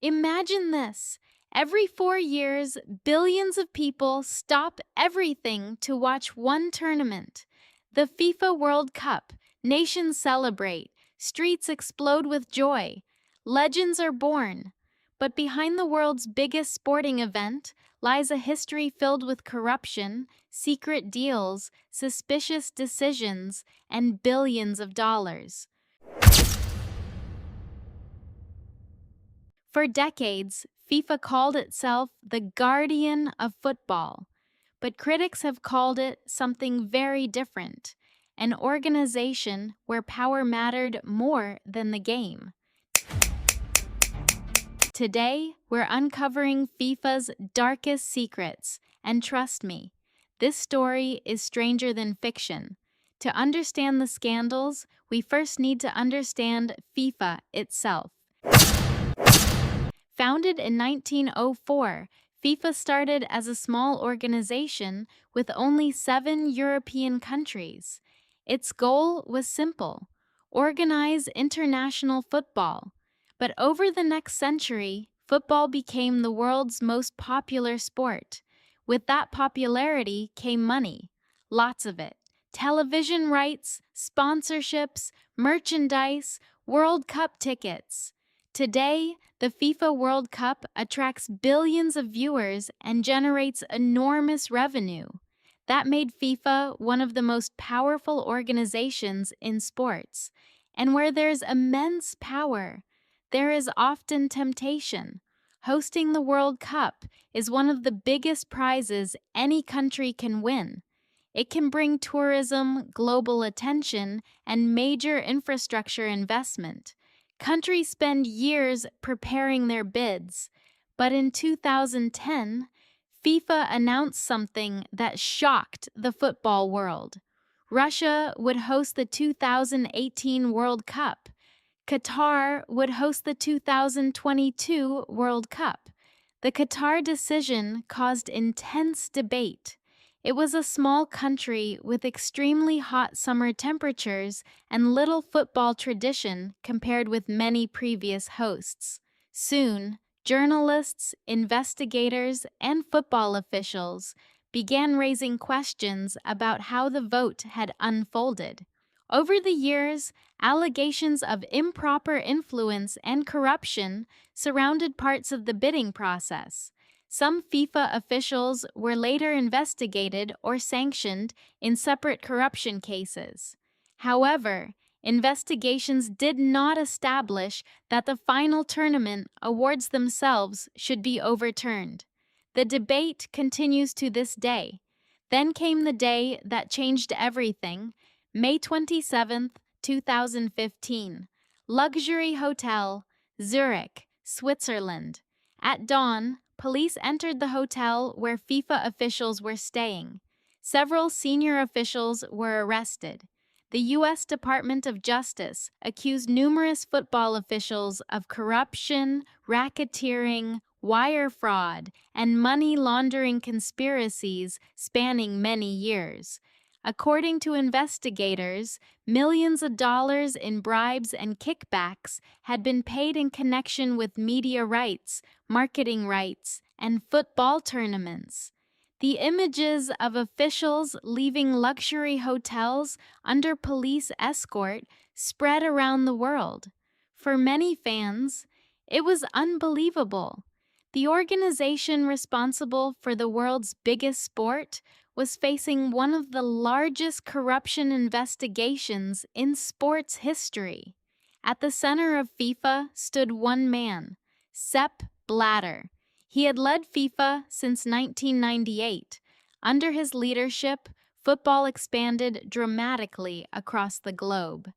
Imagine this. Every 4 years, billions of people stop everything to watch one tournament. The FIFA World Cup. Nations celebrate, streets explode with joy, legends are born. But behind the world's biggest sporting event lies a history filled with corruption, secret deals, suspicious decisions, and billions of dollars. For decades, FIFA called itself the guardian of football, but critics have called it something very different, an organization where power mattered more than the game. Today, we're uncovering FIFA's darkest secrets, and trust me, this story is stranger than fiction. To understand the scandals, we first need to understand FIFA itself. Founded in 1904, FIFA started as a small organization with only 7 European countries. Its goal was simple: organize international football. But over the next century, football became the world's most popular sport. With that popularity came money, lots of it. Television rights, sponsorships, merchandise, World Cup tickets. Today, the FIFA World Cup attracts billions of viewers and generates enormous revenue. That made FIFA one of the most powerful organizations in sports. And where there's immense power, there is often temptation. Hosting the World Cup is one of the biggest prizes any country can win. It can bring tourism, global attention, and major infrastructure investment. Countries spend years preparing their bids, but in 2010, FIFA announced something that shocked the football world. Russia would host the 2018 World Cup. Qatar would host the 2022 World Cup. The Qatar decision caused intense debate. It was a small country with extremely hot summer temperatures and little football tradition compared with many previous hosts. Soon, journalists, investigators, and football officials began raising questions about how the vote had unfolded. Over the years, allegations of improper influence and corruption surrounded parts of the bidding process. Some FIFA officials were later investigated or sanctioned in separate corruption cases. However, investigations did not establish that the final tournament awards themselves should be overturned. The debate continues to this day. Then came the day that changed everything, May 27, 2015. Luxury Hotel, Zurich, Switzerland. At dawn, police entered the hotel where FIFA officials were staying. Several senior officials were arrested. The U.S. Department of Justice accused numerous football officials of corruption, racketeering, wire fraud, and money laundering conspiracies spanning many years. According to investigators, millions of dollars in bribes and kickbacks had been paid in connection with media rights, marketing rights, and football tournaments. The images of officials leaving luxury hotels under police escort spread around the world. For many fans, it was unbelievable. The organization responsible for the world's biggest sport was facing one of the largest corruption investigations in sports history. At the center of FIFA stood one man, Sepp Blatter. He had led FIFA since 1998. Under his leadership, football expanded dramatically across the globe.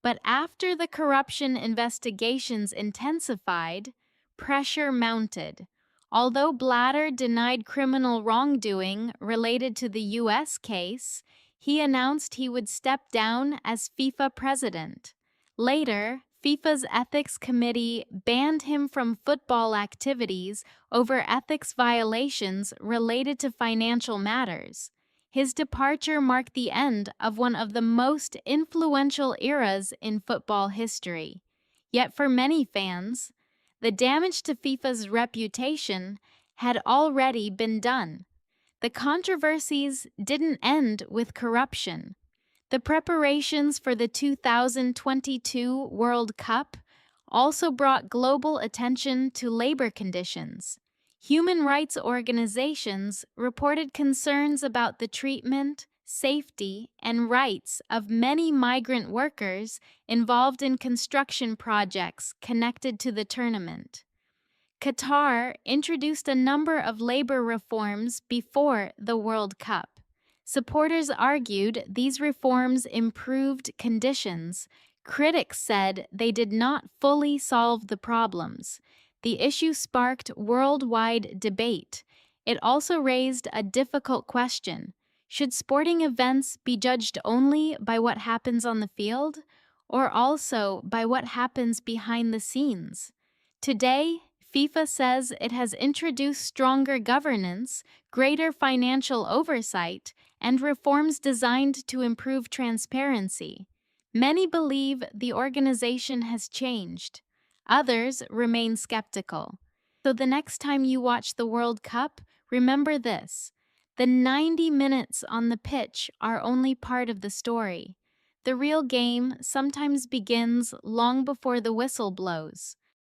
But after the corruption investigations intensified, pressure mounted. Although Blatter denied criminal wrongdoing related to the U.S. case, he announced he would step down as FIFA president. Later, FIFA's ethics committee banned him from football activities over ethics violations related to financial matters. His departure marked the end of one of the most influential eras in football history. Yet for many fans, The damage to FIFA's reputation had already been done. The controversies didn't end with corruption. The preparations for the 2022 World Cup also brought global attention to labor conditions. Human rights organizations reported concerns about the treatment, safety, and rights of many migrant workers involved in construction projects connected to the tournament. Qatar introduced a number of labor reforms before the World Cup. Supporters argued these reforms improved conditions. Critics said they did not fully solve the problems. The issue sparked worldwide debate. It also raised a difficult question. Should sporting events be judged only by what happens on the field, or also by what happens behind the scenes? Today, FIFA says it has introduced stronger governance, greater financial oversight, and reforms designed to improve transparency. Many believe the organization has changed. Others remain skeptical. So the next time you watch the World Cup, remember this: the 90 minutes on the pitch are only part of the story. The real game sometimes begins long before the whistle blows.